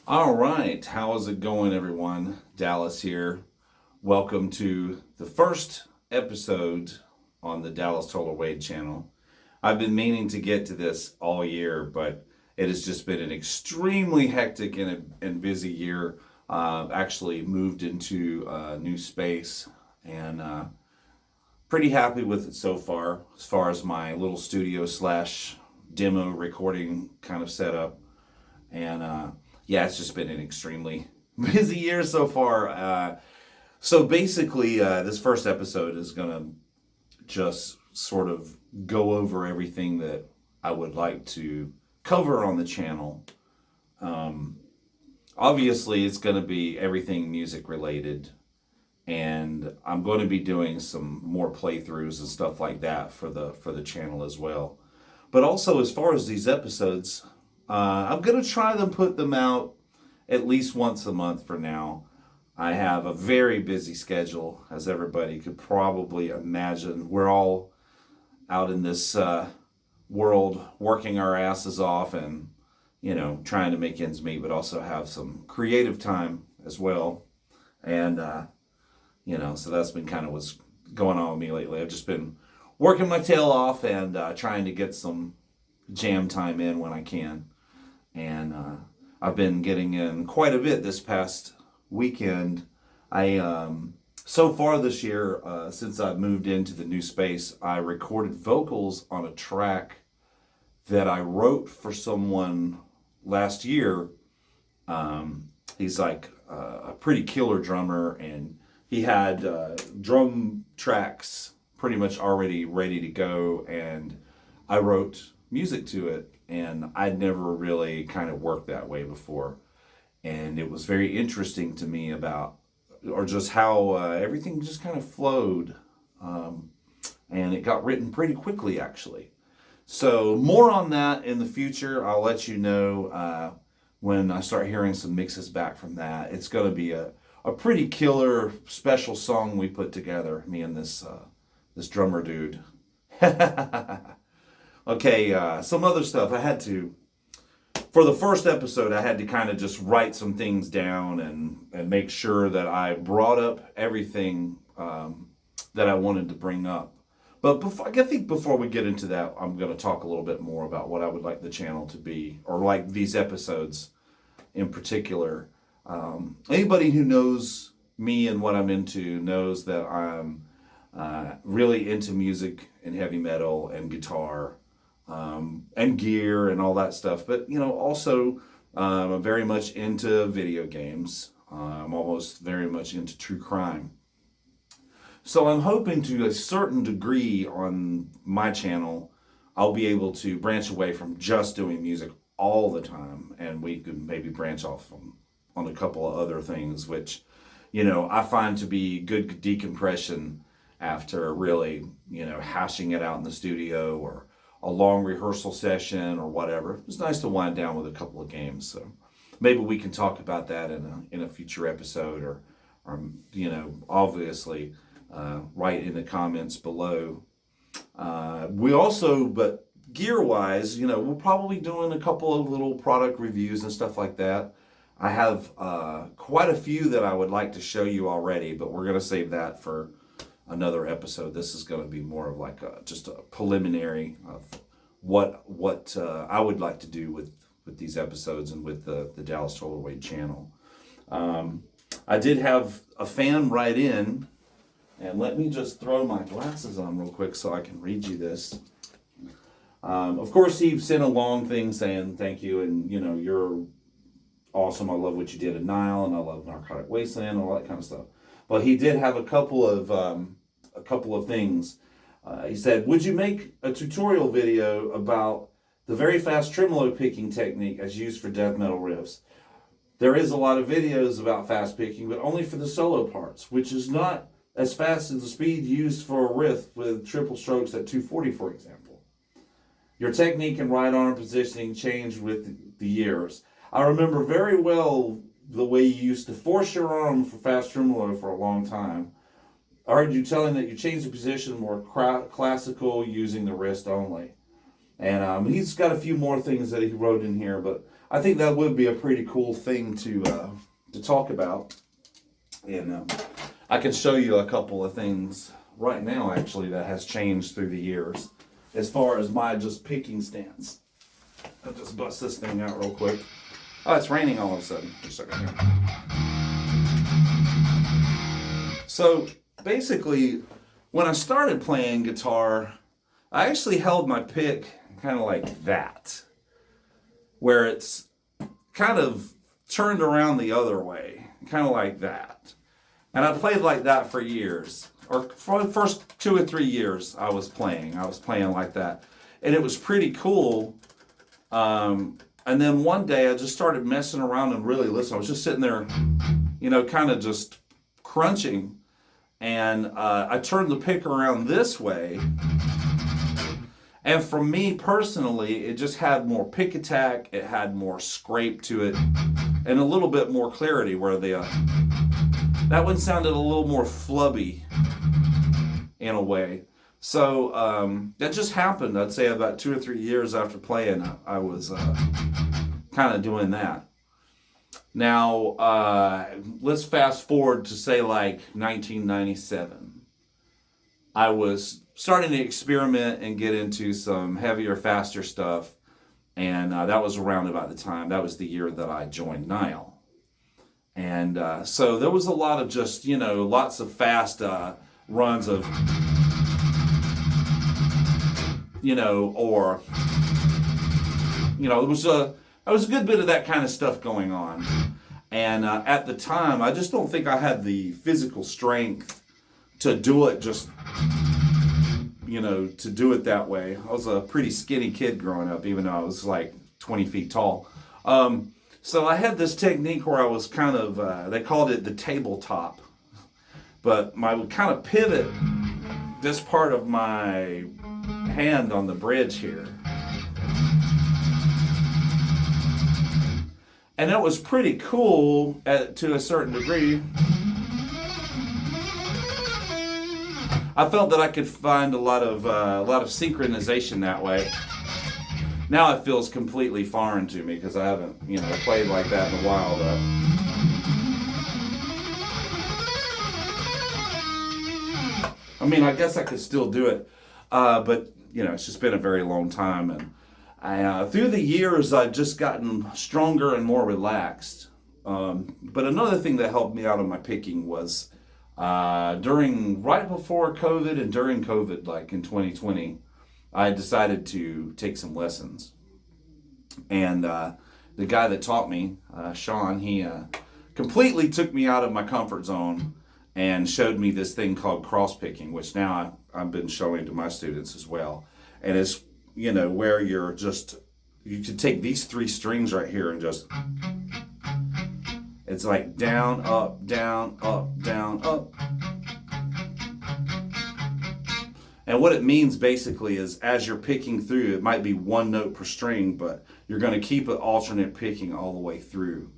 All right, how is it going, everyone? Dallas here. Welcome to the first episode on the Dallas Toler-Wade channel. I've been meaning to get to this all year, but it has just been an extremely hectic and busy year. Actually moved into a new space and pretty happy with it so far, as far as my little studio slash demo recording kind of setup. And yeah, it's just been an extremely busy year so far. So basically, this first episode is going to just sort of go over everything that I would like to cover on the channel. Obviously, it's going to be everything music related. And I'm going to be doing some more playthroughs and stuff like that for the channel as well. But also, as far as these episodes, I'm going to try to put them out at least once a month for now. I have a very busy schedule, as everybody could probably imagine. We're all out in this world working our asses off and, trying to make ends meet, but also have some creative time as well. And, so that's been kind of what's going on with me lately. I've just been working my tail off and trying to get some jam time in when I can. And I've been getting in quite a bit this past weekend. So far this year, since I've moved into the new space, I recorded vocals on a track that I wrote for someone last year. He's like a pretty killer drummer, and he had drum tracks pretty much already ready to go, and I wrote music to it. And I'd never really kind of worked that way before. And it was very interesting to me about, or just how everything just kind of flowed. And it got written pretty quickly, actually. So more on that in the future. I'll let you know when I start hearing some mixes back from that. It's going to be a pretty killer special song we put together, me and this drummer dude. Okay, some other stuff. For the first episode, I had to kind of just write some things down and make sure that I brought up everything that I wanted to bring up. But I think before we get into that, I'm going to talk a little bit more about what I would like the channel to be, or like these episodes in particular. Anybody who knows me and what I'm into knows that I'm really into music and heavy metal and guitar. And gear and all that stuff. But, also I'm very much into video games. I'm almost very much into true crime. So I'm hoping to a certain degree on my channel, I'll be able to branch away from just doing music all the time. And we could maybe branch off on a couple of other things, which, I find to be good decompression after really, hashing it out in the studio or a long rehearsal session or whatever. It's nice to wind down with a couple of games. So maybe we can talk about that in a future episode, or obviously write in the comments below. But gear wise, we're probably doing a couple of little product reviews and stuff like that. I have quite a few that I would like to show you already, but we're going to save that for another episode. This is going to be more of like just a preliminary of what I would like to do with these episodes and with the Dallas Toler-Wade channel. I did have a fan write in, and let me just throw my glasses on real quick so I can read you this. Of course, he sent a long thing saying thank you, and you're awesome. I love what you did at Nile, and I love Narcotic Wasteland, and all that kind of stuff. But he did have a couple of things. He said, would you make a tutorial video about the very fast tremolo picking technique as used for death metal riffs? There is a lot of videos about fast picking, but only for the solo parts, which is not as fast as the speed used for a riff with triple strokes at 240, for example. Your technique and right arm positioning changed with the years. I remember very well the way you used to force your arm for fast tremolo for a long time. I heard you telling that you changed the position more classical using the wrist only. And he's got a few more things that he wrote in here, but I think that would be a pretty cool thing to talk about. And I can show you a couple of things right now, actually, that has changed through the years as far as my just picking stance. I'll just bust this thing out real quick. Oh, it's raining all of a sudden. Just a second here. So basically, when I started playing guitar, I actually held my pick kind of like that, where it's kind of turned around the other way, kind of like that. And I played like that for years, or for the first 2 or 3 years I was playing like that. And it was pretty cool. And then one day I just started messing around and really listening. I was just sitting there, kind of just crunching. And I turned the pick around this way. And for me personally, it just had more pick attack. It had more scrape to it. And a little bit more clarity where that one sounded a little more flubby in a way. So that just happened. I'd say about 2 or 3 years after playing, I was kind of doing that. Now, let's fast forward to say like 1997. I was starting to experiment and get into some heavier, faster stuff. And that was around about the time, that was the year that I joined Nile. And so there was a lot of just, lots of fast runs of, there was a good bit of that kind of stuff going on. And at the time, I just don't think I had the physical strength to do it just, to do it that way. I was a pretty skinny kid growing up, even though I was like 20 feet tall. So I had this technique where I was kind of, they called it the tabletop. But I would kind of pivot this part of my hand on the bridge here. And it was pretty cool to a certain degree. I felt that I could find a lot of synchronization that way. Now it feels completely foreign to me because I haven't, played like that in a while. I mean, I guess I could still do it, but it's just been a very long time, and through the years I've just gotten stronger and more relaxed. But another thing that helped me out of my picking was right before COVID and during COVID, like in 2020, I decided to take some lessons. And the guy that taught me, Sean, he completely took me out of my comfort zone and showed me this thing called cross picking, which now I've been showing to my students as well. And it's, where you can take these 3 strings right here and just, it's like down, up, down, up, down, up. And what it means basically is as you're picking through, it might be 1 note per string, but you're going to keep it alternate picking all the way through.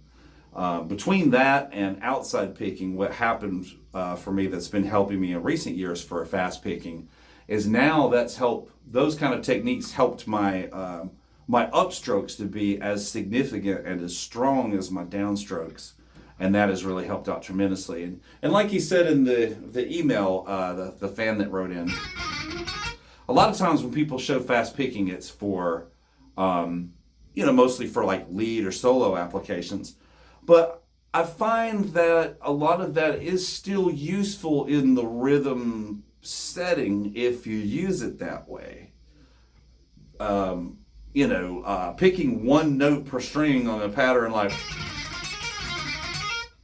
Between that and outside picking, what happened for me that's been helping me in recent years for fast picking is now those kind of techniques helped my upstrokes to be as significant and as strong as my downstrokes. And that has really helped out tremendously. And like he said in the email, the fan that wrote in, a lot of times when people show fast picking, it's for, mostly for like lead or solo applications. But I find that a lot of that is still useful in the rhythm setting if you use it that way. Picking 1 note per string on a pattern like,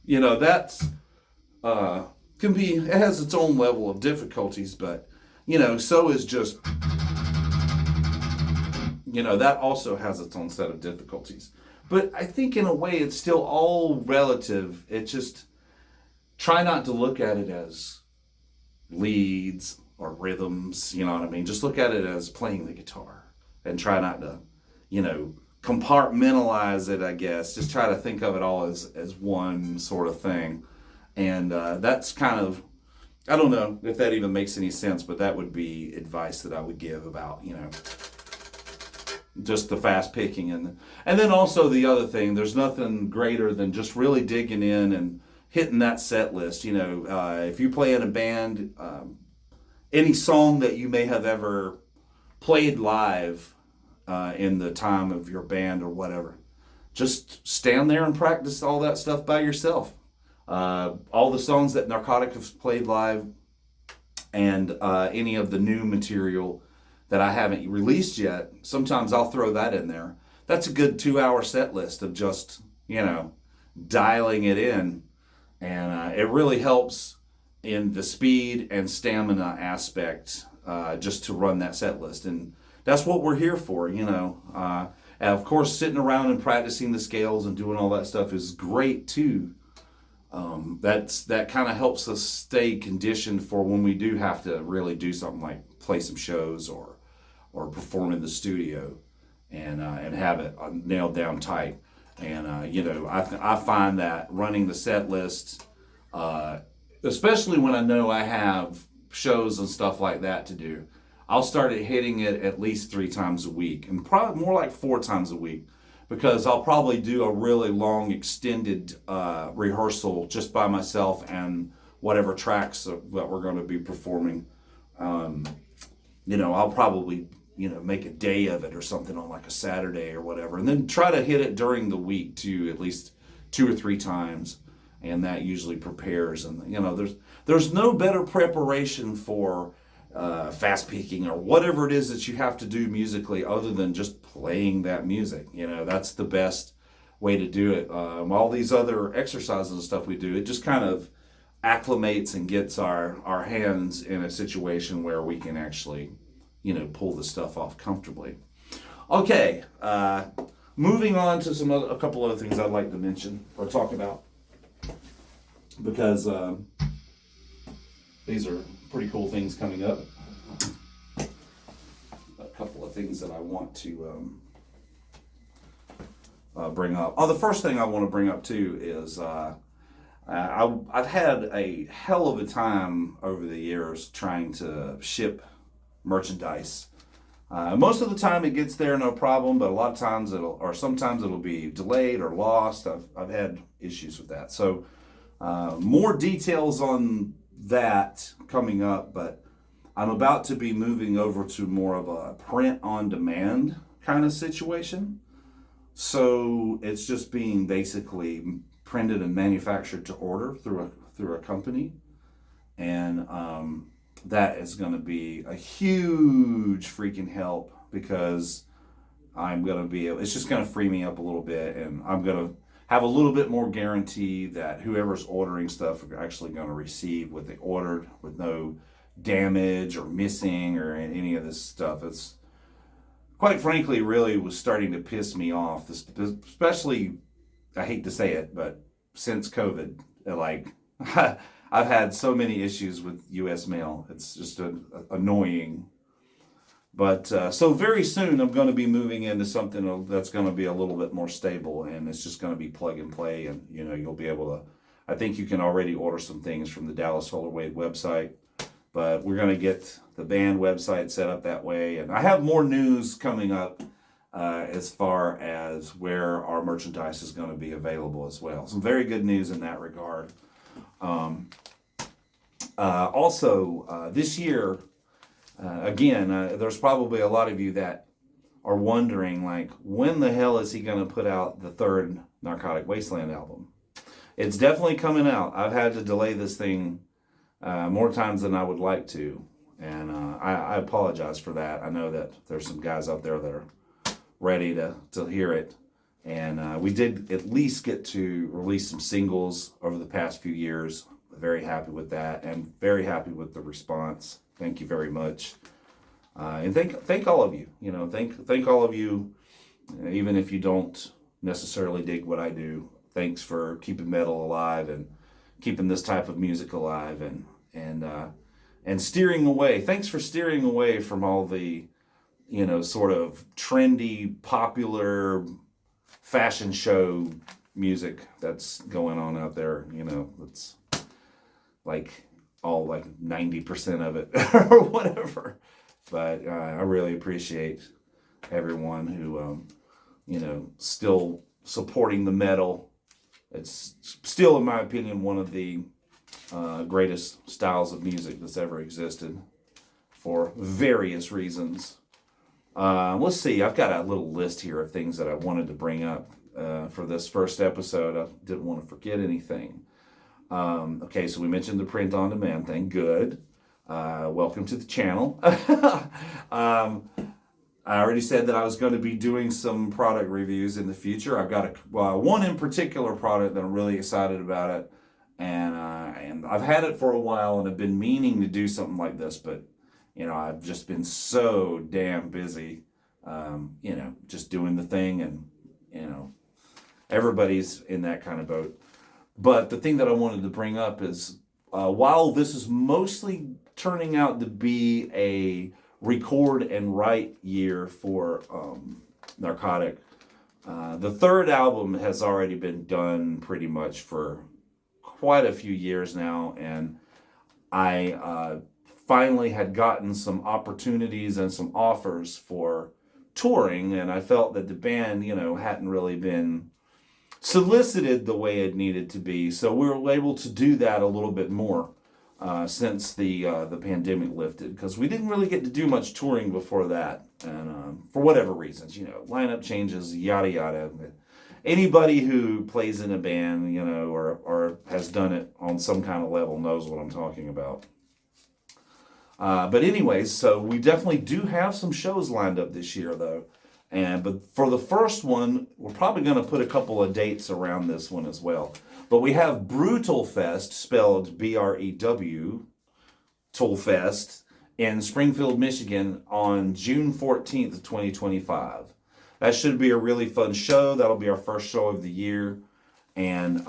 that's it has its own level of difficulties, but so is just that also has its own set of difficulties. But I think in a way it's still all relative. It just try not to look at it as leads or rhythms, you know what I mean? Just look at it as playing the guitar and try not to, compartmentalize it, I guess. Just try to think of it all as one sort of thing. And that's kind of, I don't know if that even makes any sense, but that would be advice that I would give about, just the fast picking. And then also the other thing, there's nothing greater than just really digging in and hitting that set list. If you play in a band, any song that you may have ever played live in the time of your band or whatever, just stand there and practice all that stuff by yourself. All the songs that Narcotic has played live, and any of the new material that I haven't released yet, sometimes I'll throw that in there. That's a good 2-hour set list of just, dialing it in. And it really helps in the speed and stamina aspect just to run that set list. And that's what we're here for, And of course, sitting around and practicing the scales and doing all that stuff is great too. That kind of helps us stay conditioned for when we do have to really do something like play some shows or perform in the studio and have it nailed down tight. And I find that running the set list, especially when I know I have shows and stuff like that to do, I'll start hitting it at least 3 times a week, and probably more like 4 times a week, because I'll probably do a really long extended rehearsal just by myself and whatever tracks that we're going to be performing. I'll probably make a day of it or something on like a Saturday or whatever, and then try to hit it during the week too, at least 2 or 3 times, and that usually prepares. And there's no better preparation for fast picking or whatever it is that you have to do musically other than just playing that music. That's the best way to do it. All these other exercises and stuff we do, it just kind of acclimates and gets our hands in a situation where we can actually pull the stuff off comfortably. Okay, moving on to a couple other things I'd like to mention or talk about, because these are pretty cool things coming up. A couple of things that I want to bring up. The first thing I want to bring up too is I've had a hell of a time over the years trying to ship merchandise. Most of the time it gets there no problem, but a lot of times sometimes it'll be delayed or lost. I've had issues with that. So more details on that coming up, but I'm about to be moving over to more of a print on demand kind of situation. So it's just being basically printed and manufactured to order through a company, and that is going to be a huge freaking help, because it's just going to free me up a little bit, and I'm going to have a little bit more guarantee that whoever's ordering stuff are actually going to receive what they ordered with no damage or missing or any of this stuff. It's quite frankly really was starting to piss me off, especially, I hate to say it, but since COVID, I've had so many issues with U.S. mail. It's just annoying. But so very soon I'm going to be moving into something that's going to be a little bit more stable, and it's just going to be plug and play, and you'll be able to, I think you can already order some things from the Dallas Toler-Wade website, but we're going to get the band website set up that way. And I have more news coming up as far as where our merchandise is going to be available as well. Some very good news in that regard. Also, this year, again, there's probably a lot of you that are wondering, when the hell is he going to put out the 3rd Narcotic Wasteland album? It's definitely coming out. I've had to delay this thing more times than I would like to, and I apologize for that. I know that there's some guys out there that are ready to hear it, and we did at least get to release some singles over the past few years. Very happy with that, and very happy with the response. Thank you very much, and thank all of you. Thank all of you, even if you don't necessarily dig what I do. Thanks for keeping metal alive and keeping this type of music alive, and steering away. Thanks for steering away from all the sort of trendy, popular fashion show music that's going on out there. It's all 90% of it or whatever. But I really appreciate everyone who, still supporting the metal. It's still, in my opinion, one of the greatest styles of music that's ever existed for various reasons. Let's see, I've got a little list here of things that I wanted to bring up for this first episode. I didn't want to forget anything. Okay, so we mentioned the print on demand thing. Good. Welcome to the channel. I already said that I was going to be doing some product reviews in the future. I've got one in particular product that I'm really excited about it, and I've had it for a while and I've been meaning to do something like this, but I've just been so damn busy, just doing the thing, and everybody's in that kind of boat. But the thing that I wanted to bring up is, while this is mostly turning out to be a record and write year for Narcotic, the third album has already been done pretty much for quite a few years now, and I finally had gotten some opportunities and some offers for touring, and I felt that the band, hadn't really been solicited the way it needed to be. So we were able to do that a little bit more since the pandemic lifted, because we didn't really get to do much touring before that, and for whatever reasons, lineup changes, yada yada. Anybody who plays in a band, or has done it on some kind of level knows what I'm talking about. But anyways, so we definitely do have some shows lined up this year, though. But for the first one, we're probably going to put a couple of dates around this one as well. But we have Brutal Fest, spelled B-R-E-W, Toolfest, in Springfield, Michigan on June 14th, 2025. That should be a really fun show. That'll be our first show of the year. And,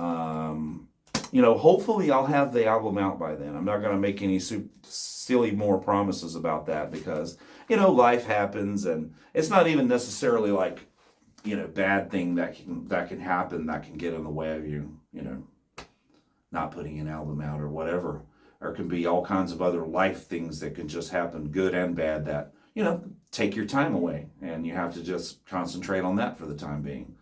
hopefully I'll have the album out by then. I'm not going to make any silly more promises about that because, life happens, and it's not even necessarily like, bad thing that can happen that can get in the way of you, not putting an album out or whatever. There can be all kinds of other life things that can just happen, good and bad, that, take your time away, and you have to just concentrate on that for the time being.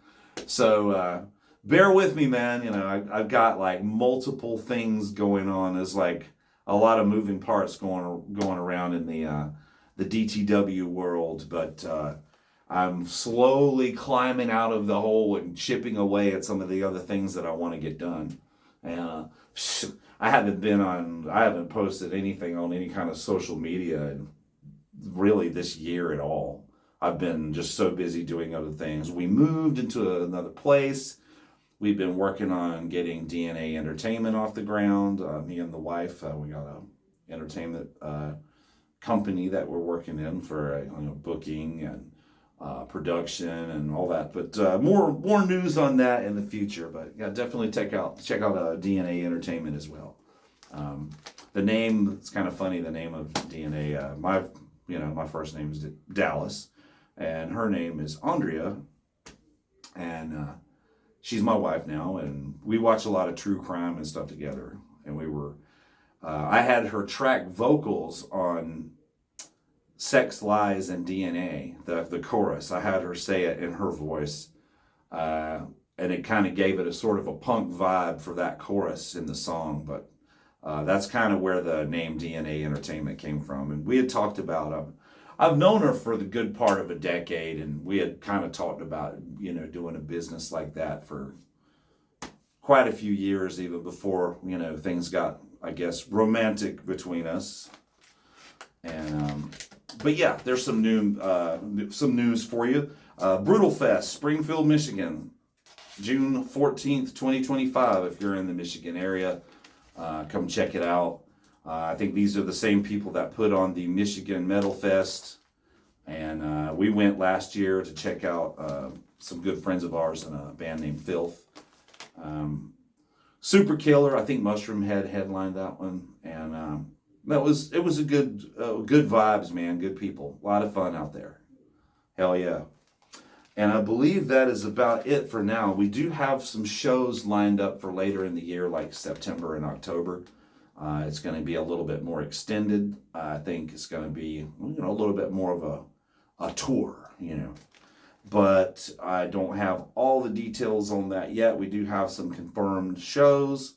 So, bear with me, man. I've got like multiple things going on. There's like a lot of moving parts going around in the DTW world, but I'm slowly climbing out of the hole and chipping away at some of the other things that I want to get done. And I haven't posted anything on any kind of social media in really this year at all. I've been just so busy doing other things. We moved into another place. We've been working on getting DNA Entertainment off the ground. Me and the wife, we got an entertainment company that we're working in for booking and production and all that. But more news on that in the future. But yeah, definitely check out DNA Entertainment as well. The name, it's kind of funny. The name of DNA. My first name is Dallas, and her name is Andrea, and she's my wife now, and we watch a lot of true crime and stuff together. And I had her track vocals on Sex, Lies, and DNA, the chorus. I had her say it in her voice, and it kind of gave it a sort of a punk vibe for that chorus in the song. But that's kind of where the name DNA Entertainment came from. And we had talked about, I've known her for the good part of a decade, and we had kind of talked about, doing a business like that for quite a few years, even before, things got, I guess, romantic between us. And, but yeah, there's some news for you. Brutal Fest, Springfield, Michigan, June 14th, 2025. If you're in the Michigan area, come check it out. I think these are the same people that put on the Michigan Metal Fest. And we went last year to check out some good friends of ours in a band named Filth. Super Killer, I think Mushroom Head headlined that one. And it was a good vibes, man. Good people. A lot of fun out there. Hell yeah. And I believe that is about it for now. We do have some shows lined up for later in the year, like September and October. It's going to be a little bit more extended. I think it's going to be a little bit more of a tour, But I don't have all the details on that yet. We do have some confirmed shows.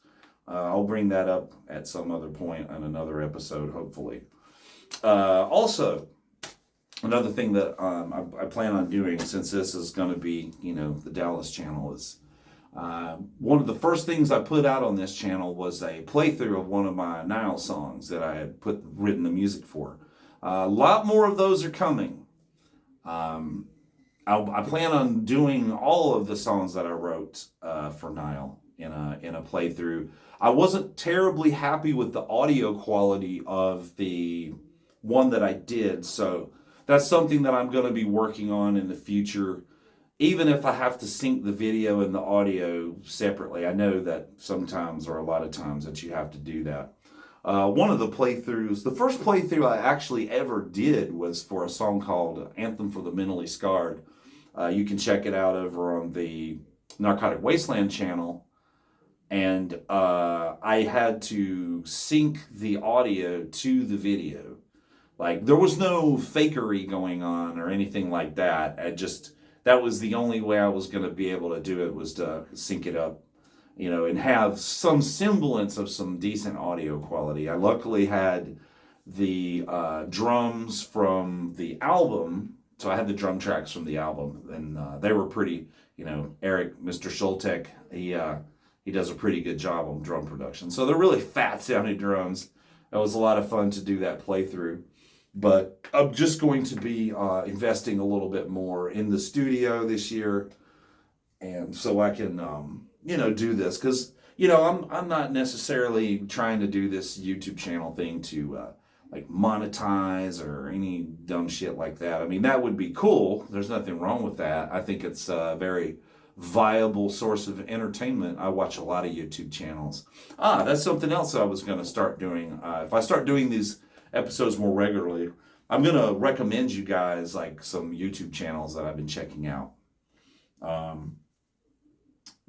I'll bring that up at some other point on another episode, hopefully. Also, another thing that I plan on doing, since this is going to be, the Dallas channel, is one of the first things I put out on this channel was a playthrough of one of my Nile songs that I had written the music for. A lot more of those are coming. I plan on doing all of the songs that I wrote for Nile in a playthrough. I wasn't terribly happy with the audio quality of the one that I did, so that's something that I'm going to be working on in the future. Even if I have to sync the video and the audio separately, I know that sometimes, or a lot of times, that you have to do that. One of the playthroughs, the first playthrough I actually ever did was for a song called Anthem for the Mentally Scarred. You can check it out over on the Narcotic Wasteland channel. And I had to sync the audio to the video. Like, there was no fakery going on or anything like that. That was the only way I was going to be able to do it, was to sync it up, and have some semblance of some decent audio quality. I luckily had the drums from the album, so I had the drum tracks from the album, and they were pretty, Eric, Mr. Schultek, he does a pretty good job on drum production. So they're really fat sounding drums. It was a lot of fun to do that playthrough. But I'm just going to be investing a little bit more in the studio this year, and so I can, do this. Because, I'm not necessarily trying to do this YouTube channel thing to, monetize or any dumb shit like that. I mean, that would be cool. There's nothing wrong with that. I think it's a very viable source of entertainment. I watch a lot of YouTube channels. That's something else I was going to start doing. If I start doing these episodes more regularly, I'm going to recommend you guys some YouTube channels that I've been checking out.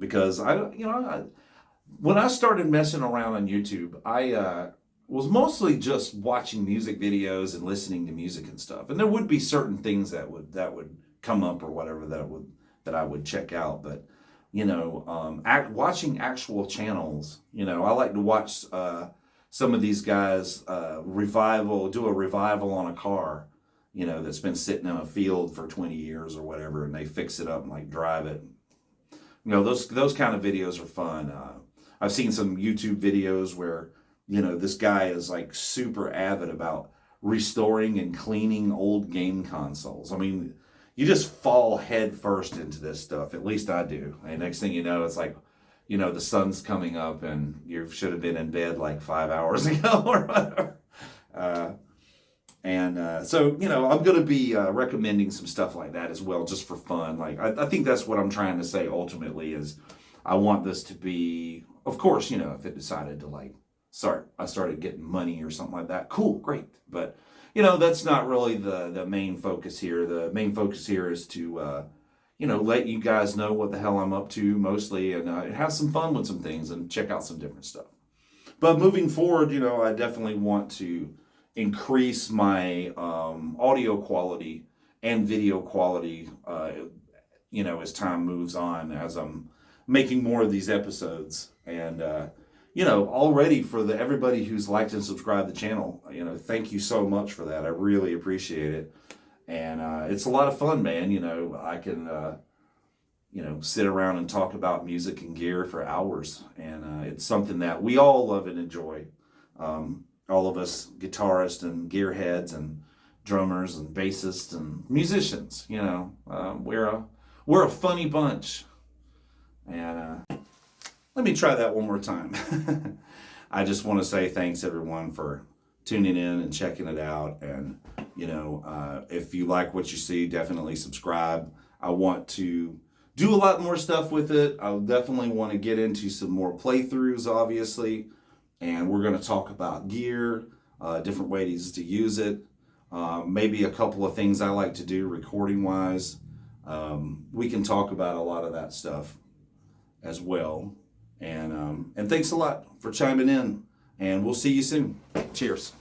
Because when I started messing around on YouTube, I was mostly just watching music videos and listening to music and stuff. And there would be certain things that would come up or whatever that I would check out. But watching actual channels, I like to watch some of these guys do a revival on a car, that's been sitting in a field for 20 years or whatever, and they fix it up and drive it. Those kind of videos are fun. I've seen some YouTube videos where, this guy is super avid about restoring and cleaning old game consoles. I mean, you just fall head first into this stuff. At least I do. And next thing you know, it's the sun's coming up and you should have been in bed 5 hours ago or whatever. So, I'm going to be recommending some stuff like that as well, just for fun. I think that's what I'm trying to say ultimately, is I want this to be, of course, if it decided to I started getting money or something like that, cool, great. But, that's not really the main focus here. The main focus here is to, let you guys know what the hell I'm up to mostly, and have some fun with some things and check out some different stuff. But moving forward, I definitely want to increase my audio quality and video quality, as time moves on, as I'm making more of these episodes. And, already for everybody who's liked and subscribed the channel, thank you so much for that. I really appreciate it. And it's a lot of fun, man. I can, sit around and talk about music and gear for hours. And it's something that we all love and enjoy. All of us guitarists and gearheads and drummers and bassists and musicians, we're a funny bunch. And let me try that one more time. I just want to say thanks, everyone, for tuning in and checking it out. And, if you like what you see, definitely subscribe. I want to do a lot more stuff with it. I definitely want to get into some more playthroughs, obviously. And we're going to talk about gear, different ways to use it. Maybe a couple of things I like to do recording-wise. We can talk about a lot of that stuff as well. And thanks a lot for chiming in. And we'll see you soon. Cheers.